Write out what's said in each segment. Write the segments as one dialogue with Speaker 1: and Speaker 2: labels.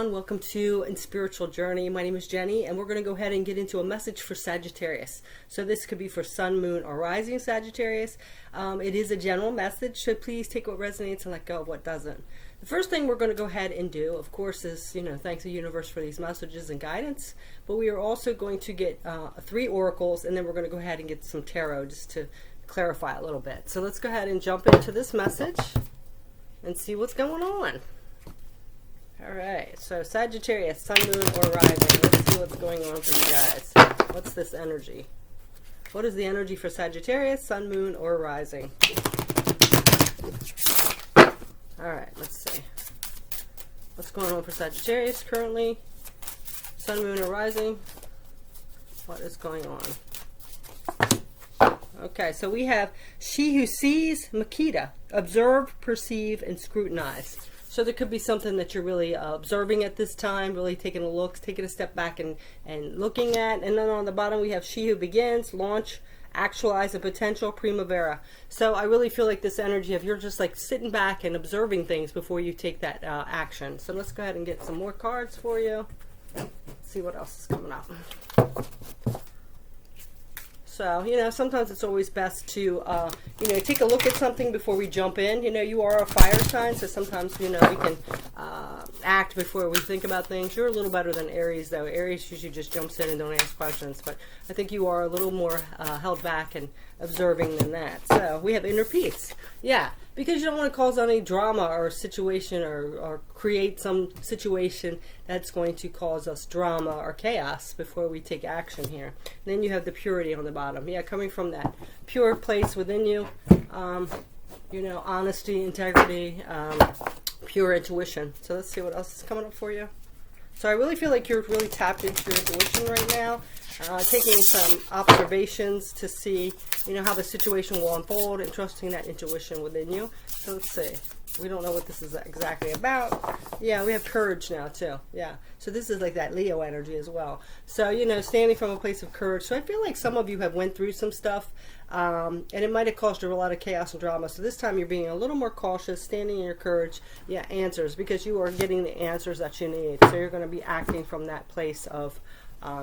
Speaker 1: everyone. Welcome to In Spiritual Journey. My name is Jenny, and we're going to go ahead and get into a message for Sagittarius. So this could be for Sun, Moon, or Rising Sagittarius. It is a general message, so please take what resonates and let go of what doesn't. The first thing we're going to go ahead and do, of course, is, thank the universe for these messages and guidance. But we are also going to get 3 oracles, and then we're going to go ahead and get some tarot just to clarify a little bit. So let's go ahead and jump into this message and see what's going on. All right, so Sagittarius, Sun, Moon, or Rising. Let's see what's going on for you guys. What's this energy? What is the energy for Sagittarius, Sun, Moon, or Rising? All right, let's see. What's going on for Sagittarius currently? Sun, Moon, or Rising? What is going on? Okay, so we have she who sees, Makita, observe, perceive, and scrutinize. So there could be something that you're really observing at this time, really taking a look, taking a step back and looking at. And then on the bottom we have she who begins, launch, actualize, a potential, primavera. So I really feel like this energy of you're just like sitting back and observing things before you take that action. So let's go ahead and get some more cards for you. Let's see what else is coming up. So, sometimes it's always best to, take a look at something before we jump in. You are a fire sign, so sometimes, we can act before we think about things. You're a little better than Aries, though. Aries usually just jumps in and don't ask questions, but I think you are a little more held back and observing than that. So, we have inner peace. Yeah, because you don't want to cause any drama or situation or create some situation that's going to cause us drama or chaos before we take action here. And then you have the purity on the bottom. Yeah, coming from that pure place within you, honesty, integrity, pure intuition. So let's see what else is coming up for you. So I really feel like you're really tapped into your intuition right now. Taking some observations to see, how the situation will unfold and trusting that intuition within you. So let's see. We don't know what this is exactly about. Yeah, we have courage now too. Yeah. So this is like that Leo energy as well. So, standing from a place of courage. So I feel like some of you have went through some stuff and it might have caused you a lot of chaos and drama. So this time you're being a little more cautious, standing in your courage. Yeah, answers, because you are getting the answers that you need. So you're going to be acting from that place of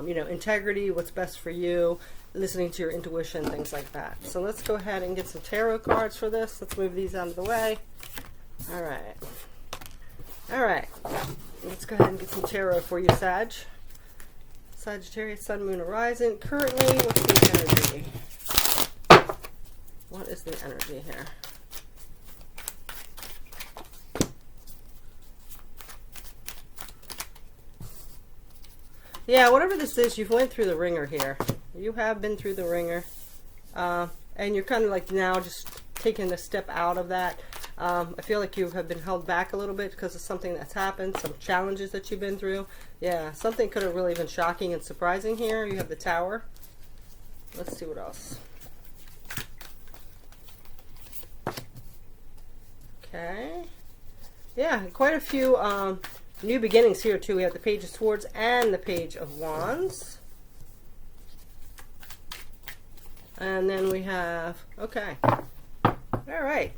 Speaker 1: integrity, what's best for you, listening to your intuition, things like that. So let's go ahead and get some tarot cards for this. Let's move these out of the way. All right. Let's go ahead and get some tarot for you, Sag. Sagittarius, Sun, Moon, or Rising. Currently, what's the energy? What is the energy here? Yeah, whatever this is, you've went through the ringer here. You have been through the ringer. And you're kind of like now just taking a step out of that. I feel like you have been held back a little bit because of something that's happened, some challenges that you've been through. Yeah, something could have really been shocking and surprising here. You have the Tower. Let's see what else. Okay. Yeah, quite a few new beginnings here too. We have the Page of Swords and the Page of Wands. And then we have, okay. All right.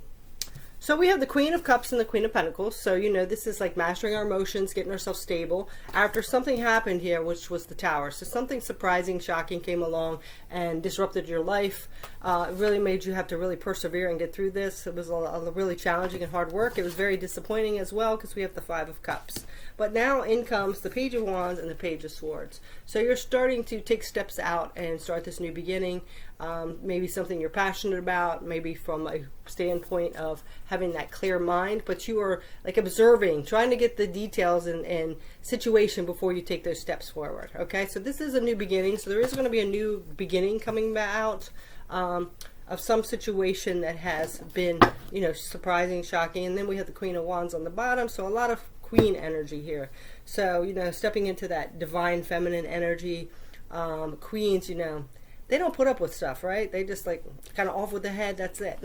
Speaker 1: So we have the Queen of Cups and the Queen of Pentacles. So, this is like mastering our emotions, getting ourselves stable. After something happened here, which was the Tower. So something surprising, shocking came along and disrupted your life. It really made you have to really persevere and get through this. It was a really challenging and hard work. It was very disappointing as well because we have the Five of Cups. But now in comes the Page of Wands and the Page of Swords. So you're starting to take steps out and start this new beginning. Maybe something you're passionate about, maybe from a standpoint of having that clear mind, but you are like observing, trying to get the details and situation before you take those steps forward. Okay, so this is a new beginning. So there is going to be a new beginning coming out of some situation that has been, surprising, shocking. And then we have the Queen of Wands on the bottom. So a lot of Queen energy here. So, stepping into that divine feminine energy. Queens, they don't put up with stuff, right? They just like kind of off with the head. That's it.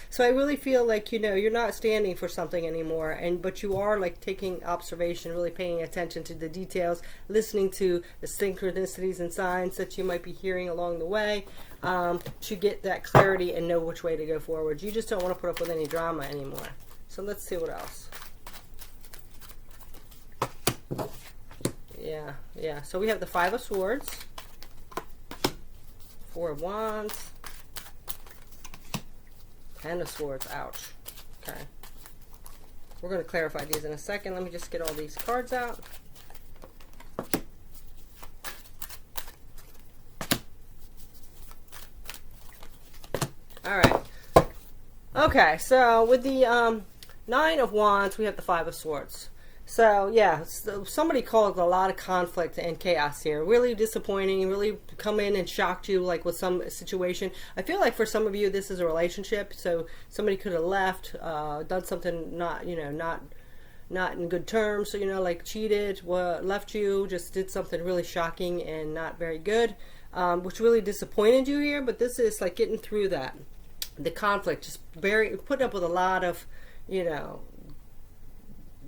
Speaker 1: So I really feel like, you're not standing for something anymore, but you are like taking observation, really paying attention to the details, listening to the synchronicities and signs that you might be hearing along the way, to get that clarity and know which way to go forward. You just don't want to put up with any drama anymore. So let's see what else. Yeah. So we have the Five of Swords, Four of Wands, Ten of Swords. Ouch. Okay. We're going to clarify these in a second. Let me just get all these cards out. All right. Okay, so with the Nine of Wands, we have the Five of Swords. So, yeah, somebody caused a lot of conflict and chaos here. Really disappointing, really come in and shocked you, like with some situation. I feel like for some of you, this is a relationship. So somebody could have left, done something not in good terms. So, like cheated, left you, just did something really shocking and not very good, which really disappointed you here. But this is like getting through that. The conflict, just putting up with a lot of,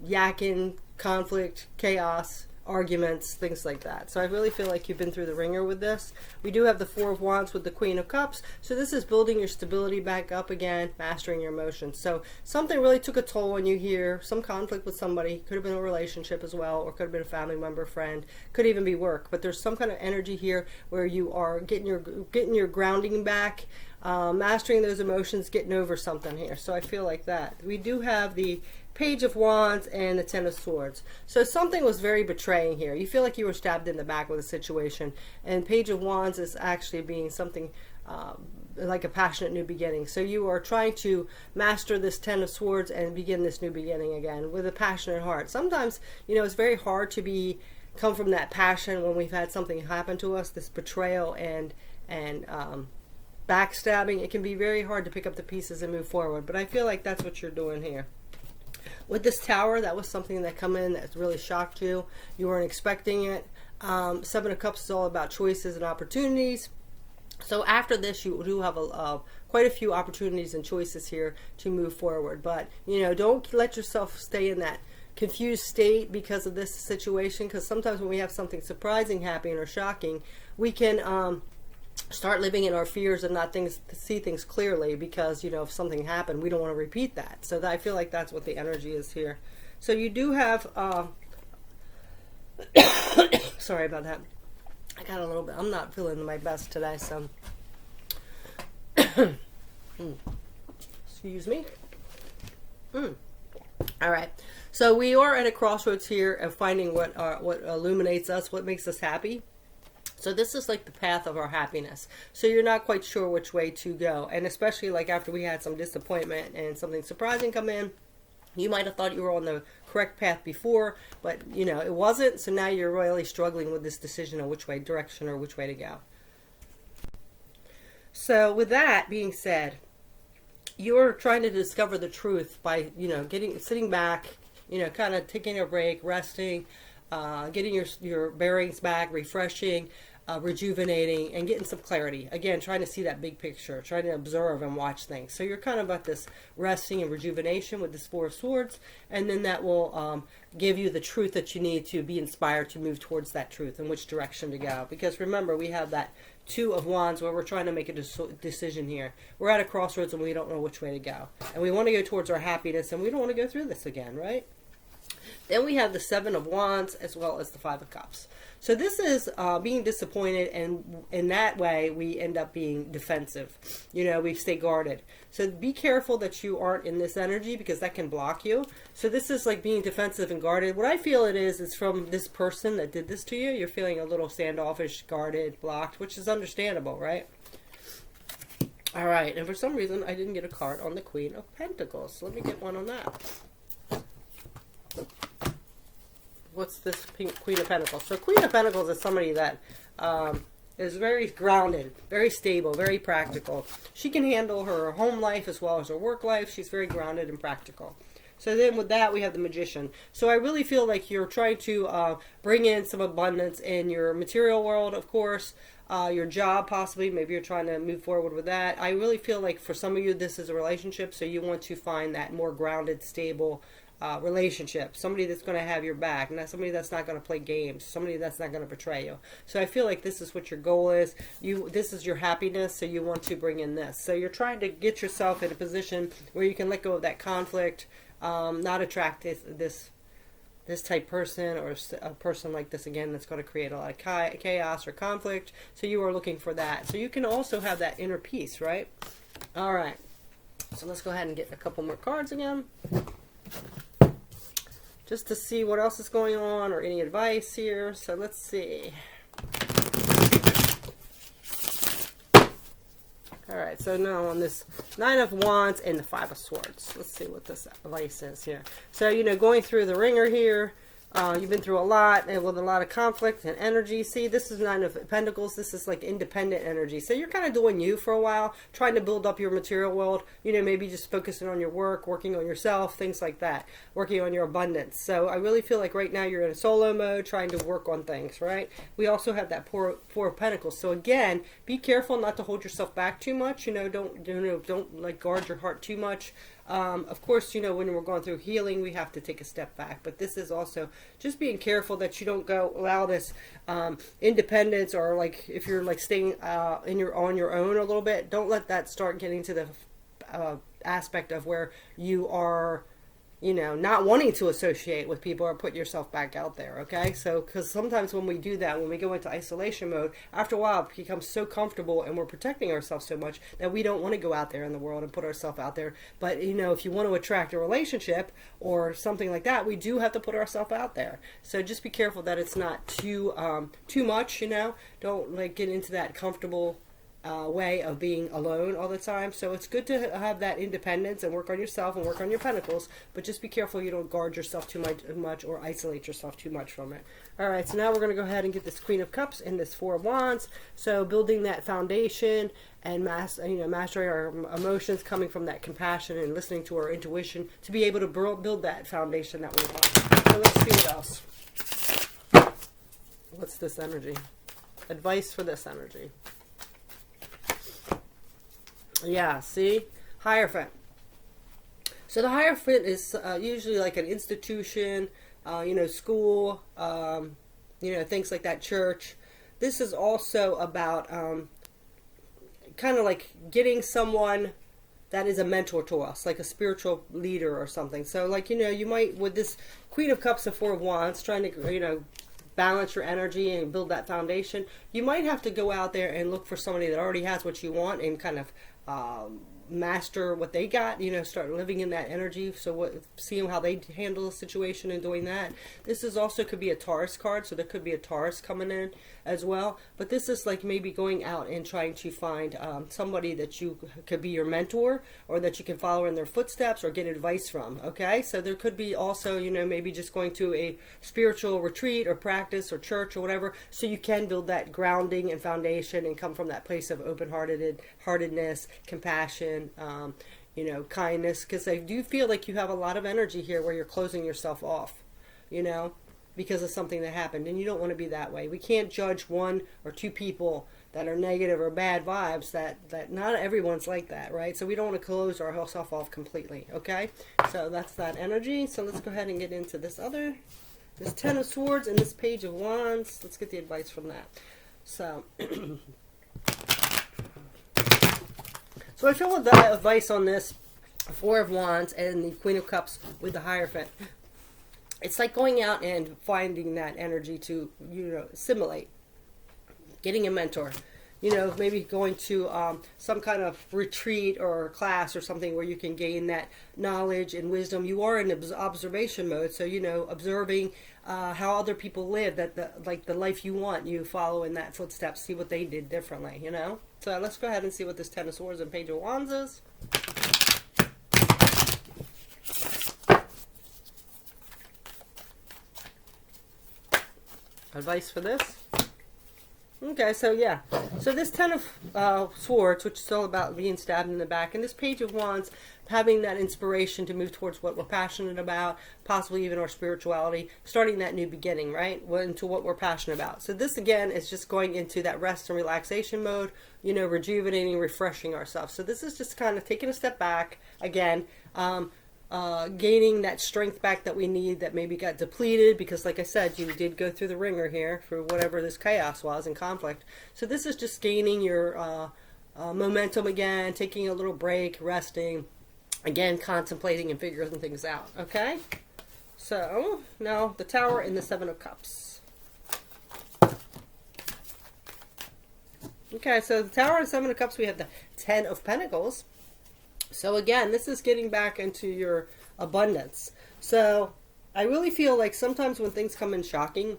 Speaker 1: yakking, conflict, chaos, arguments, things like that. So I really feel like you've been through the ringer with this. We do have the Four of Wands with the Queen of Cups. So this is building your stability back up again, mastering your emotions. So something really took a toll on you here. Some conflict with somebody. Could have been a relationship as well, or could have been a family member, friend. Could even be work. But there's some kind of energy here where you are getting your grounding back, mastering those emotions, getting over something here. So I feel like that. We do have the Page of Wands and the Ten of Swords. So something was very betraying here. You feel like you were stabbed in the back with a situation. And Page of Wands is actually being something like a passionate new beginning. So you are trying to master this Ten of Swords and begin this new beginning again with a passionate heart. Sometimes, it's very hard to come from that passion when we've had something happen to us, this betrayal and backstabbing. It can be very hard to pick up the pieces and move forward. But I feel like that's what you're doing here. With this Tower, that was something that come in that really shocked you. You weren't expecting it. Seven of Cups is all about choices and opportunities. So after this, you do have quite a few opportunities and choices here to move forward. But, don't let yourself stay in that confused state because of this situation. Because sometimes when we have something surprising happening or shocking, we can start living in our fears and not see things clearly because, if something happened, we don't want to repeat that. So I feel like that's what the energy is here. So you do have, sorry about that. I got a little bit, I'm not feeling my best today, so, excuse me. All right. So we are at a crossroads here of finding what illuminates us, what makes us happy. So this is like the path of our happiness. So you're not quite sure which way to go. And especially like after we had some disappointment and something surprising come in, you might have thought you were on the correct path before, but it wasn't. So now you're really struggling with this decision on which direction or which way to go. So with that being said, you're trying to discover the truth by, sitting back, kind of taking a break, resting, getting your bearings back, refreshing, rejuvenating, and getting some clarity. Again, trying to see that big picture, trying to observe and watch things. So you're kind of at this resting and rejuvenation with this Four of Swords, and then that will give you the truth that you need to be inspired to move towards that truth and which direction to go. Because remember, we have that Two of Wands where we're trying to make a decision here. We're at a crossroads and we don't know which way to go. And we want to go towards our happiness, and we don't want to go through this again, right? Then we have the Seven of Wands as well as the Five of Cups. So this is being disappointed, and in that way we end up being defensive. We stay guarded. So be careful that you aren't in this energy because that can block you. So this is like being defensive and guarded. What I feel it is from this person that did this to you. You're feeling a little standoffish, guarded, blocked, which is understandable, right? All right, and for some reason I didn't get a card on the Queen of Pentacles. So let me get one on that. What's this Queen of Pentacles? So Queen of Pentacles is somebody that is very grounded, very stable, very practical. She can handle her home life as well as her work life. She's very grounded and practical. So then with that, we have the Magician. So I really feel like you're trying to bring in some abundance in your material world, of course, your job possibly. Maybe you're trying to move forward with that. I really feel like for some of you, this is a relationship. So you want to find that more grounded, stable relationship, somebody that's going to have your back, not somebody that's not going to play games, somebody that's not going to betray you. So I feel like this is what your goal is. This is your happiness, so you want to bring in this. So you're trying to get yourself in a position where you can let go of that conflict, not attract this this type person or a person like this again that's going to create a lot of chaos or conflict. So you are looking for that. So you can also have that inner peace, right? All right. So let's go ahead and get a couple more cards again, just to see what else is going on or any advice here. So let's see. All right, so now on this Nine of Wands and the Five of Swords, let's see what this advice is here. So, you know, going through the ringer here, you've been through a lot and with a lot of conflict and energy. See, this is Nine of Pentacles. This is like independent energy. So you're kind of doing you for a while, trying to build up your material world. You know, maybe just focusing on your work, working on yourself, things like that, working on your abundance. So I really feel like right now you're in a solo mode, trying to work on things, right? We also have that Four of Pentacles. So again, be careful not to hold yourself back too much. You know, don't like guard your heart too much. Of course, you know, when we're going through healing, we have to take a step back. But this is also just being careful that you don't allow this independence, or like if you're like staying on your own a little bit, don't let that start getting to the aspect of where you are, you know, not wanting to associate with people or put yourself back out there, okay? So, because sometimes when we do that, when we go into isolation mode, after a while it becomes so comfortable and we're protecting ourselves so much that we don't want to go out there in the world and put ourselves out there. But, you know, if you want to attract a relationship or something like that, we do have to put ourselves out there. So just be careful that it's not too much, you know? Don't, like, get into that comfortable way of being alone all the time. So it's good to have that independence and work on yourself and work on your pentacles, but just be careful you don't guard yourself too much or isolate yourself too much from it. All right, so now we're going to go ahead and get this Queen of Cups and this Four of Wands. So building that foundation and mastering our emotions, coming from that compassion and listening to our intuition to be able to build that foundation that we want. So let's see what else. What's this energy? Advice for this energy. Yeah, see? Hierophant. So the Hierophant is usually like an institution, you know, school, you know, things like that, church. This is also about kind of like getting someone that is a mentor to us, like a spiritual leader or something. So, like, you know, you might, with this Queen of Cups and Four of Wands, trying to, you know, balance your energy and build that foundation, you might have to go out there and look for somebody that already has what you want and kind of master what they got, you know, start living in that energy. So seeing how they handle the situation and doing that. This is also could be a Taurus card, so there could be a Taurus coming in as well. But this is like maybe going out and trying to find somebody that you could be your mentor, or that you can follow in their footsteps or get advice from. Okay, so there could be also, you know, maybe just going to a spiritual retreat or practice or church or whatever, so you can build that grounding and foundation and come from that place of open-heartedness, compassion, you know, kindness, because I do feel like you have a lot of energy here where you're closing yourself off, you know, because of something that happened, and you don't want to be that way. We can't judge one or two people that are negative or bad vibes, that not everyone's like that, right? So we don't want to close ourselves off completely, okay? So that's that energy. So let's go ahead and get into this Ten of Swords and this Page of Wands. Let's get the advice from that. So So I feel with the advice on this Four of Wands and the Queen of Cups with the Hierophant, it's like going out and finding that energy to, you know, assimilate, getting a mentor, you know, maybe going to some kind of retreat or class or something where you can gain that knowledge and wisdom. You are in observation mode, so, you know, observing how other people live, like the life you want, you follow in that footsteps, see what they did differently, you know. So let's go ahead and see what this Ten of Swords and Page of Wands is. Advice for this. Okay, so yeah. So this Ten of Swords, which is all about being stabbed in the back, and this Page of Wands, having that inspiration to move towards what we're passionate about, possibly even our spirituality, starting that new beginning, right, into what we're passionate about. So this, again, is just going into that rest and relaxation mode, you know, rejuvenating, refreshing ourselves. So this is just kind of taking a step back, again, gaining that strength back that we need that maybe got depleted because, like I said, you did go through the ringer here for whatever this chaos was and conflict. So this is just gaining your momentum again, taking a little break, resting, again, contemplating and figuring things out. Okay? So now the Tower and the Seven of Cups. Okay, so the Tower and Seven of Cups, we have the Ten of Pentacles. So again, this is getting back into your abundance. So I really feel like sometimes when things come in shocking,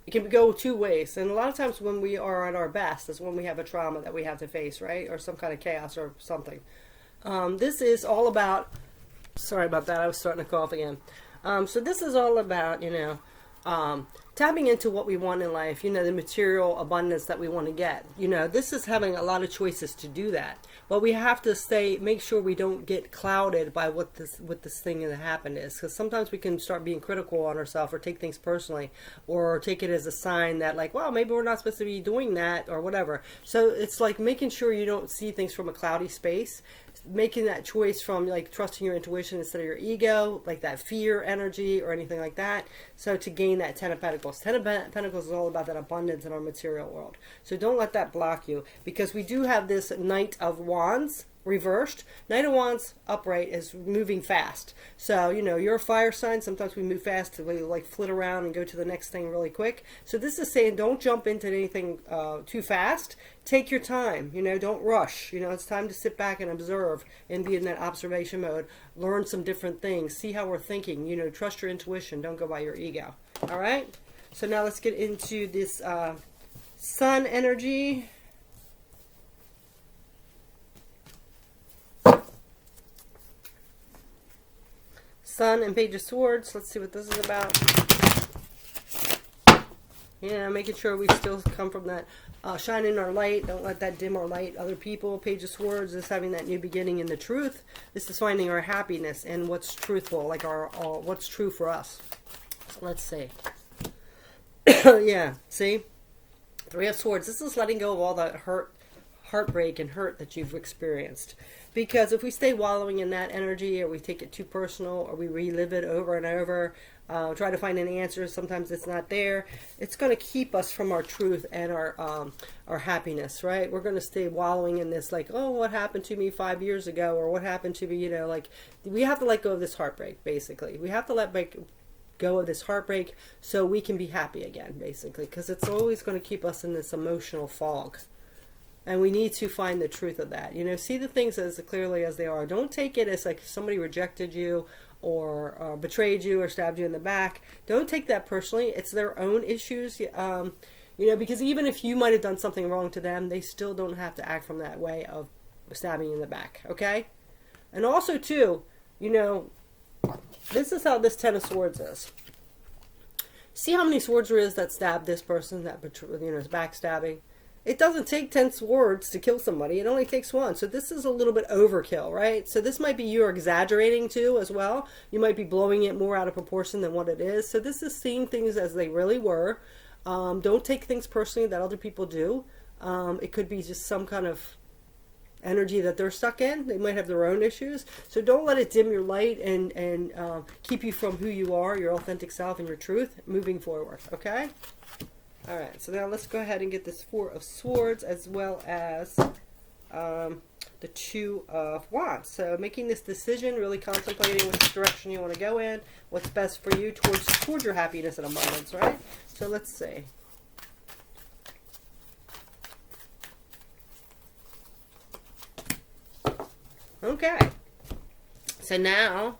Speaker 1: it can go two ways. And a lot of times when we are at our best is when we have a trauma that we have to face, right? Or some kind of chaos or something. This is all about, sorry about that, I was starting to cough again. So this is all about, tapping into what we want in life, the material abundance that we want to get. This is having a lot of choices to do that. But we have to make sure we don't get clouded by what this thing that happened is. Because sometimes we can start being critical on ourselves or take things personally or take it as a sign that like, well, maybe we're not supposed to be doing that or whatever. So it's like making sure you don't see things from a cloudy space. Making that choice from like trusting your intuition instead of your ego, like that fear energy or anything like that. So to gain that Ten of Pentacles. Ten of Pentacles is all about that abundance in our material world. So don't let that block you, because we do have this Knight of Wands reversed. Knight of Wands upright is moving fast. So, you're a fire sign. Sometimes we move fast to like flit around and go to the next thing really quick. So this is saying don't jump into anything too fast. Take your time, don't rush. It's time to sit back and observe and be in that observation mode. Learn some different things. See how we're thinking. Trust your intuition. Don't go by your ego. All right? So now let's get into this Sun energy. Sun and Page of Swords. Let's see what this is about. Yeah, making sure we still come from that shining our light. Don't let that dim our light. Other people. Page of Swords is having that new beginning in the truth. This is finding our happiness and what's truthful, like what's true for us. So let's see. Yeah, see? Three of Swords. This is letting go of all the heartbreak and hurt that you've experienced. Because if we stay wallowing in that energy, or we take it too personal, or we relive it over and over, try to find an answer, sometimes it's not there, it's going to keep us from our truth and our happiness, right? We're going to stay wallowing in this, like, oh, what happened to me 5 years ago, or what happened to me, like, we have to let go of this heartbreak, basically. We have to let go of this heartbreak so we can be happy again, basically, because it's always going to keep us in this emotional fog. And we need to find the truth of that. See the things as clearly as they are. Don't take it as like somebody rejected you or betrayed you or stabbed you in the back. Don't take that personally. It's their own issues. Because even if you might have done something wrong to them, they still don't have to act from that way of stabbing you in the back. Okay? And also, too, this is how this Ten of Swords is. See how many swords there is that stabbed this person, that is backstabbing? It doesn't take 10 swords to kill somebody. It only takes one. So this is a little bit overkill, right? So this might be you're exaggerating too as well. You might be blowing it more out of proportion than what it is. So this is seeing things as they really were. Don't take things personally that other people do. It could be just some kind of energy that they're stuck in. They might have their own issues. So don't let it dim your light and keep you from who you are, your authentic self and your truth moving forward, okay? Alright, so now let's go ahead and get this Four of Swords as well as the Two of Wands. So making this decision, really contemplating which direction you want to go in, what's best for you towards your happiness and abundance, right? So let's see. Okay. So now,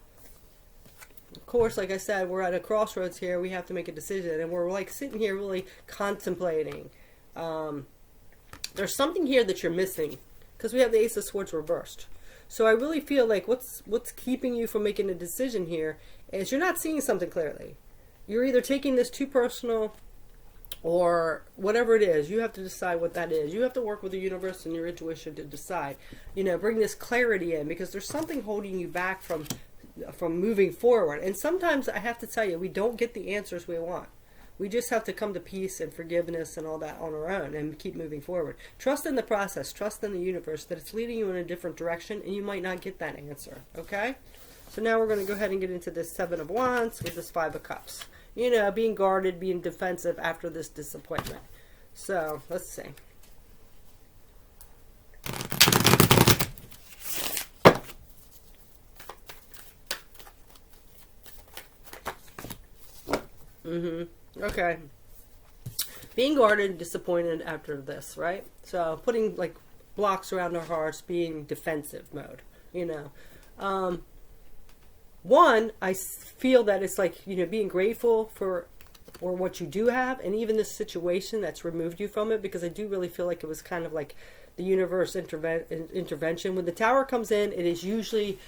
Speaker 1: of course, like I said, we're at a crossroads here. We have to make a decision, and we're like sitting here really contemplating. There's something here that you're missing because we have the Ace of Swords reversed. So I really feel like what's keeping you from making a decision here is you're not seeing something clearly. You're either taking this too personal or whatever it is. You have to decide what that is. You have to work with the universe and your intuition to decide. Bring this clarity in because there's something holding you back from moving forward. And sometimes I have to tell you, we don't get the answers we want. We just have to come to peace and forgiveness and all that on our own and keep moving forward. Trust in the process. Trust in the universe that it's leading you in a different direction and you might not get that answer. Okay? So now we're going to go ahead and get into this Seven of Wands with this Five of Cups. Being guarded, being defensive after this disappointment. So, let's see. Okay. Being guarded, disappointed after this, right? So putting like blocks around our hearts, being defensive mode, you know. One, I feel that it's like, you know, being grateful for what you do have, and even this situation that's removed you from it, because I do really feel like it was kind of like the universe intervention. When the tower comes in, it is usually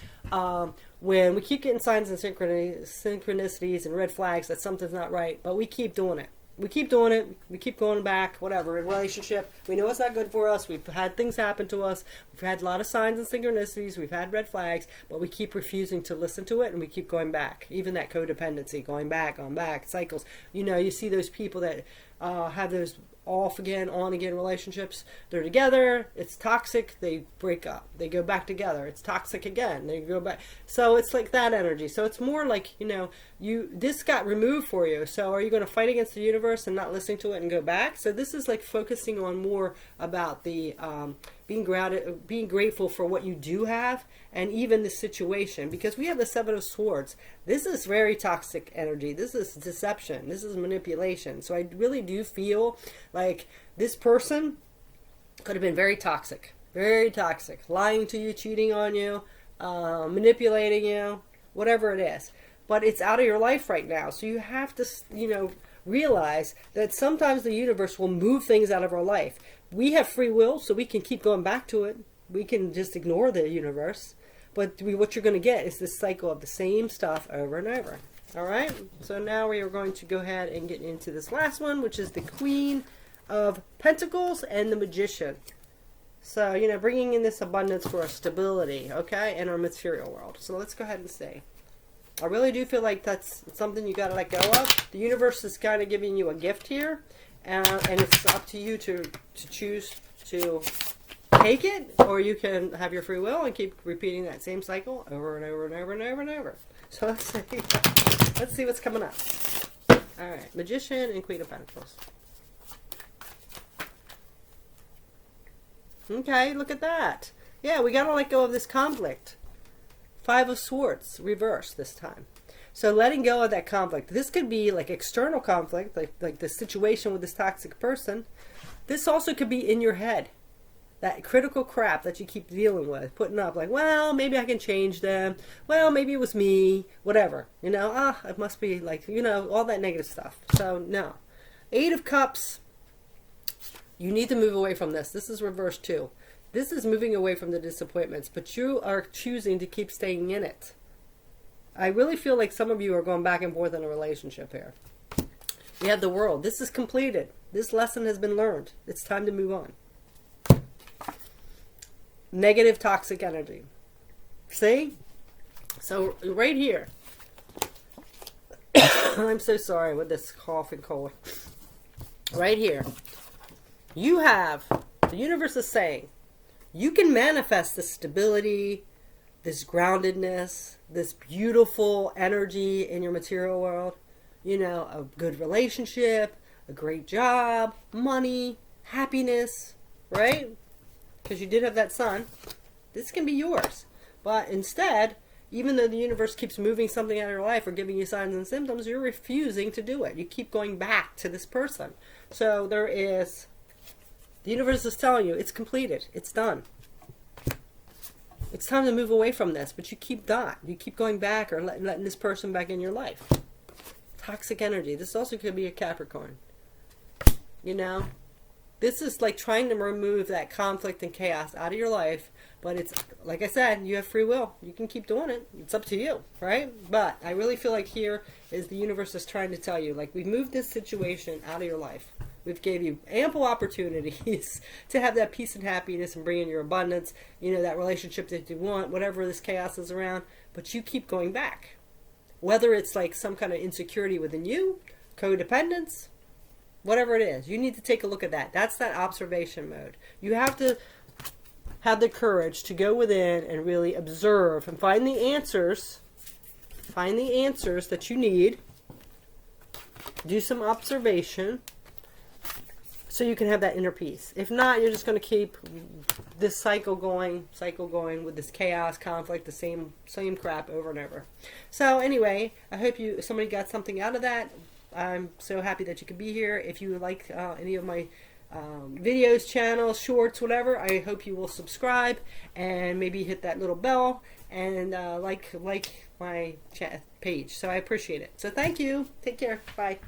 Speaker 1: when we keep getting signs and synchronicities and red flags that something's not right, but we keep doing it. We keep doing it. We keep going back, whatever, in relationship. We know it's not good for us. We've had things happen to us. We've had a lot of signs and synchronicities. We've had red flags, but we keep refusing to listen to it, and we keep going back. Even that codependency, going back, cycles. You know, you see those people that have those off again, on again relationships. They're together. It's toxic. They break up. They go back together. It's toxic again. They go back. So it's like that energy. So it's more like, you know, this got removed for you. So are you going to fight against the universe and not listening to it and go back? So this is like focusing on more about the being grounded, being grateful for what you do have, and even the situation, because we have the Seven of Swords. This is very toxic energy. This is deception. This is manipulation. So I really do feel like this person could have been very toxic, lying to you, cheating on you, manipulating you, whatever it is. But it's out of your life right now. So you have to, you know, realize that sometimes the universe will move things out of our life. We have free will, so we can keep going back to it. We can just ignore the universe. But what you're going to get is this cycle of the same stuff over and over. All right? So now we are going to go ahead and get into this last one, which is the Queen of Pentacles and the Magician. So, you know, bringing in this abundance for our stability, okay, in our material world. So let's go ahead and see. I really do feel like that's something you got to let go of. The universe is kind of giving you a gift here, and it's up to you to choose to take it, or you can have your free will and keep repeating that same cycle over and over and over and over and over. So let's see what's coming up. All right, Magician and Queen of Pentacles. Okay, look at that. Yeah, we got to let go of this conflict. Five of Swords, reversed this time. So letting go of that conflict. This could be like external conflict, like the situation with this toxic person. This also could be in your head. That critical crap that you keep dealing with, putting up like, well, maybe I can change them. Well, maybe it was me, whatever. You know, it must be like, you know, all that negative stuff. So no. Eight of Cups. You need to move away from this. This is reversed too. This is moving away from the disappointments, but you are choosing to keep staying in it. I really feel like some of you are going back and forth in a relationship here. We have the World. This is completed. This lesson has been learned. It's time to move on. Negative toxic energy. See? So right here. I'm so sorry with this cough and cold. Right here. You have, the universe is saying, you can manifest this stability, this groundedness, this beautiful energy in your material world. You know, a good relationship, a great job, money, happiness, right? Because you did have that sun. This can be yours. But instead, even though the universe keeps moving something out of your life or giving you signs and symptoms, you're refusing to do it. You keep going back to this person. So there is... The universe is telling you, it's completed. It's done. It's time to move away from this, but you keep not. You keep going back or letting this person back in your life. Toxic energy. This also could be a Capricorn. You know? This is like trying to remove that conflict and chaos out of your life, but it's, like I said, you have free will. You can keep doing it. It's up to you, right? But I really feel like here is the universe is trying to tell you, like, we've moved this situation out of your life. We've gave you ample opportunities to have that peace and happiness and bring in your abundance, you know, that relationship that you want, whatever this chaos is around, but you keep going back. Whether it's like some kind of insecurity within you, codependence, whatever it is, you need to take a look at that. That's that observation mode. You have to have the courage to go within and really observe and find the answers that you need. Do some observation so you can have that inner peace. If not, you're just going to keep this cycle going with this chaos, conflict, the same crap over and over. So anyway, I hope somebody got something out of that. I'm so happy that you could be here. If you like any of my videos, channels, shorts, whatever, I hope you will subscribe and maybe hit that little bell and like my chat page. So I appreciate it. So thank you. Take care. Bye.